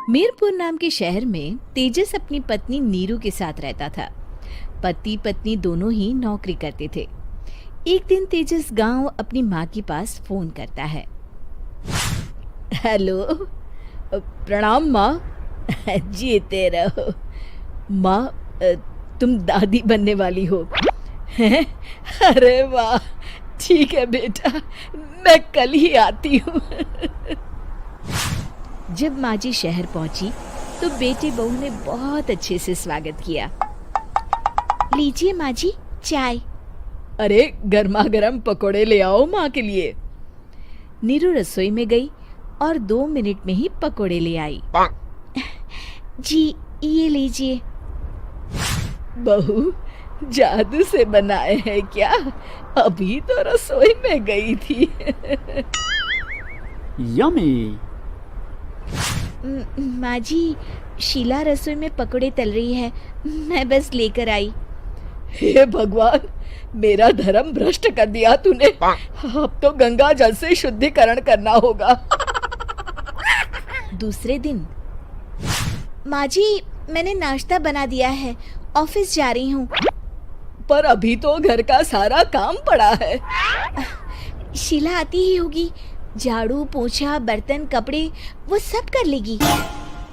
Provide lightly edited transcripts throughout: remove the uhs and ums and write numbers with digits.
मीरपुर नाम के शहर में तेजस अपनी पत्नी नीरू के साथ रहता था। पति पत्नी दोनों ही नौकरी करते थे। एक दिन तेजस गांव अपनी माँ के पास फोन करता है। हेलो, प्रणाम माँ। जीते रहो माँ, तुम दादी बनने वाली हो हैं? अरे वाह, ठीक है बेटा, मैं कल ही आती हूँ। जब माँ जी शहर पहुंची तो बेटे बहू ने बहुत अच्छे से स्वागत किया। लीजिए माँ जी, चाय। अरे गर्मा गर्म पकोड़े ले आओ माँ के लिए। नीरू रसोई में गई और 2 मिनट में ही पकोड़े ले आई। जी ये लीजिए। बहू जादू से बनाए हैं क्या? अभी तो रसोई में गई थी। यम्मी। माँ जी, शीला रसोई में पकोड़े तल रही है, मैं बस लेकर आई। हे भगवान, मेरा धर्म भ्रष्ट कर दिया तूने। अब तो गंगा जल से शुद्धिकरण करना होगा। दूसरे दिन, माँ जी मैंने नाश्ता बना दिया है, ऑफिस जा रही हूँ। पर अभी तो घर का सारा काम पड़ा है। शीला आती ही होगी, झाड़ू पोछा बर्तन कपड़े वो सब कर लेगी।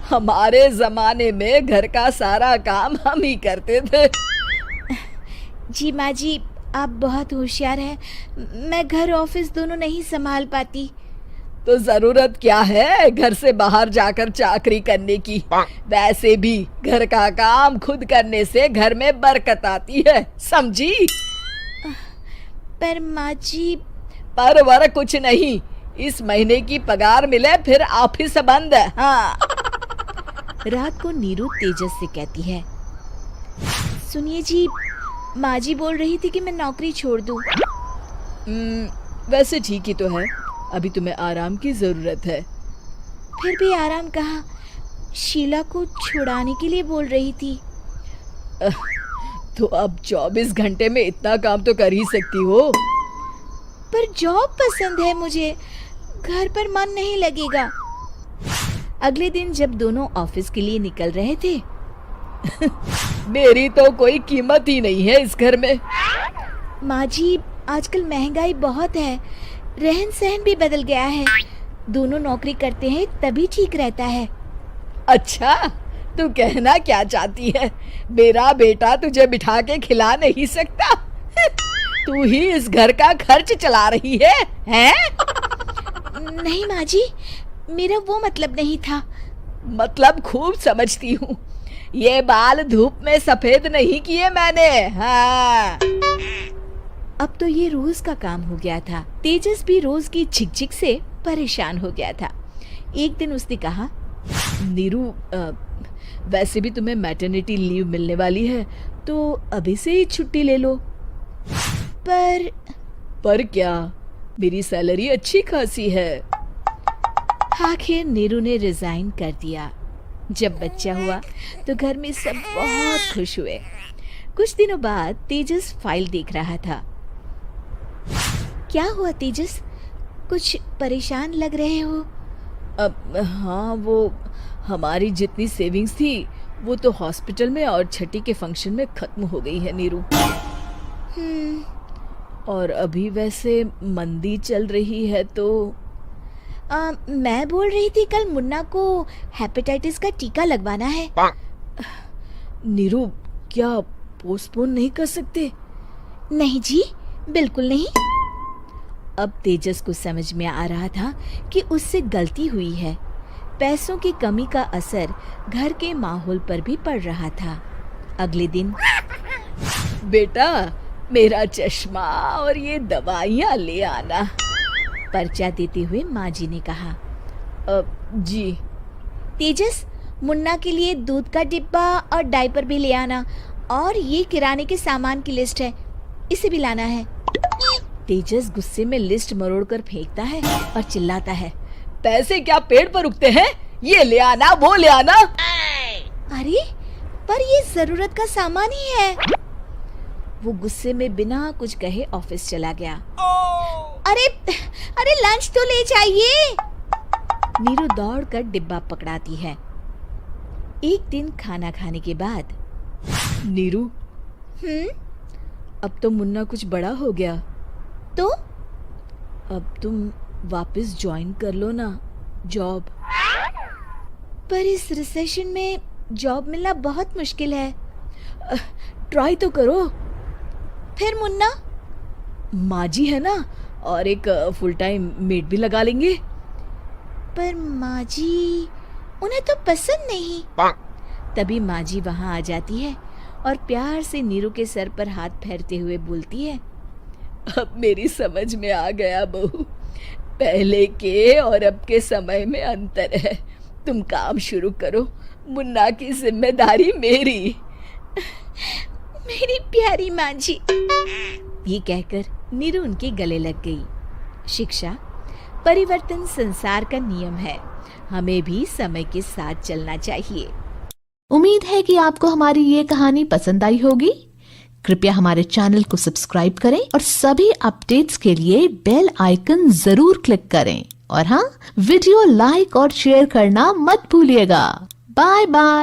हमारे जमाने में घर का सारा काम हम ही करते थे। जी माँ जी, आप बहुत होशियार हैं, मैं घर ऑफिस दोनों नहीं संभाल पाती। तो जरूरत क्या है घर से बाहर जाकर चाकरी करने की? वैसे भी घर का काम खुद करने से घर में बरकत आती है, समझी? पर माँ जी। पर वर कुछ नहीं, इस महीने की पगार मिले फिर ऑफिस बंद है। हाँ। रात को नीरू तेजस से कहती है, सुनिए जी, माँ जी बोल रही थी कि मैं नौकरी छोड़ दूं। वैसे ठीक ही तो है, अभी तुम्हें आराम की जरूरत है। फिर भी आराम कहाँ, शीला को छुड़ाने के लिए बोल रही थी। तो अब 24 घंटे में इतना काम तो कर ही सकती हो। पर जॉब पसंद है मुझे, घर पर मन नहीं लगेगा। अगले दिन जब दोनों ऑफिस के लिए निकल रहे थे, मेरी तो कोई कीमत ही नहीं है इस घर में। माँ जी, आजकल महंगाई बहुत है, रहन सहन भी बदल गया है, दोनों नौकरी करते हैं तभी ठीक रहता है। अच्छा, तू कहना क्या चाहती है? मेरा बेटा तुझे बिठा के खिला नहीं सकता? तू ही इस घर का खर्च चला रही है, हैं? नहीं माँ जी, मेरा वो मतलब नहीं था। मतलब खूब समझती हूँ, ये बाल धूप में सफेद नहीं किए मैंने। हाँ। अब तो ये रोज का काम हो गया था। तेजस भी रोज की झिकझिक से परेशान हो गया था। एक दिन उसने कहा, नीरू, वैसे भी तुम्हें मैटरनिटी लीव मिलने वाली है, तो अभी से ही छुट्टी ले लो। पर क्या, मेरी सैलरी अच्छी खासी है। आखिर नीरू ने रिजाइन कर दिया। जब बच्चा हुआ तो घर में सब बहुत खुश हुए। कुछ दिनों बाद तेजस फाइल देख रहा था। क्या हुआ तेजस, कुछ परेशान लग रहे हो? हाँ, वो हमारी जितनी सेविंग्स थी वो तो हॉस्पिटल में और छठी के फंक्शन में खत्म हो गई है नीरू। और अभी वैसे मंदी चल रही है तो मैं बोल रही थी कल मुन्ना को हेपेटाइटिस का टीका लगवाना है। नीरू, क्या पोस्टपोन नहीं कर सकते? नहीं जी, बिल्कुल नहीं। अब तेजस को समझ में आ रहा था कि उससे गलती हुई है। पैसों की कमी का असर घर के माहौल पर भी पड़ रहा था। अगले दिन, बेटा मेरा चश्मा और ये दवाइयाँ ले आना, पर्चा देते हुए माँ जी ने कहा। जी। तेजस, मुन्ना के लिए दूध का डिब्बा और डायपर भी ले आना, और ये किराने के सामान की लिस्ट है, इसे भी लाना है। तेजस गुस्से में लिस्ट मरोड़कर फेंकता है और चिल्लाता है, पैसे क्या पेड़ पर उगते हैं? ये ले आना, वो ले आना। अरे पर ये जरूरत का सामान ही है। वो गुस्से में बिना कुछ कहे ऑफिस चला गया। अरे लंच तो ले जाइए। नीरू दौड़कर डिब्बा पकड़ाती है। एक दिन खाना खाने के बाद, नीरू, अब तो मुन्ना कुछ बड़ा हो गया, तो अब तुम वापस ज्वाइन कर लो ना जॉब। पर इस रिसेशन में जॉब मिलना बहुत मुश्किल है। ट्राई तो करो। फिर मुन्ना, माँ जी है ना, और एक फुल टाइम मेड भी लगा लेंगे। पर माँ जी, उन्हें तो पसंद नहीं। तभी माँ जी वहाँ आ जाती है और प्यार से नीरू के सर पर हाथ फेरते हुए बोलती है, अब मेरी समझ में आ गया बहू, पहले के और अब के समय में अंतर है। तुम काम शुरू करो, मुन्ना की जिम्मेदारी मेरी। मेरी प्यारी माँ जी। ये कहकर नीरू उनके गले लग गई। शिक्षा, परिवर्तन संसार का नियम है, हमें भी समय के साथ चलना चाहिए। उम्मीद है कि आपको हमारी ये कहानी पसंद आई होगी। कृपया हमारे चैनल को सब्सक्राइब करें और सभी अपडेट्स के लिए बेल आइकन जरूर क्लिक करें। और हाँ, वीडियो लाइक और शेयर करना मत भूलिएगा। Bye bye.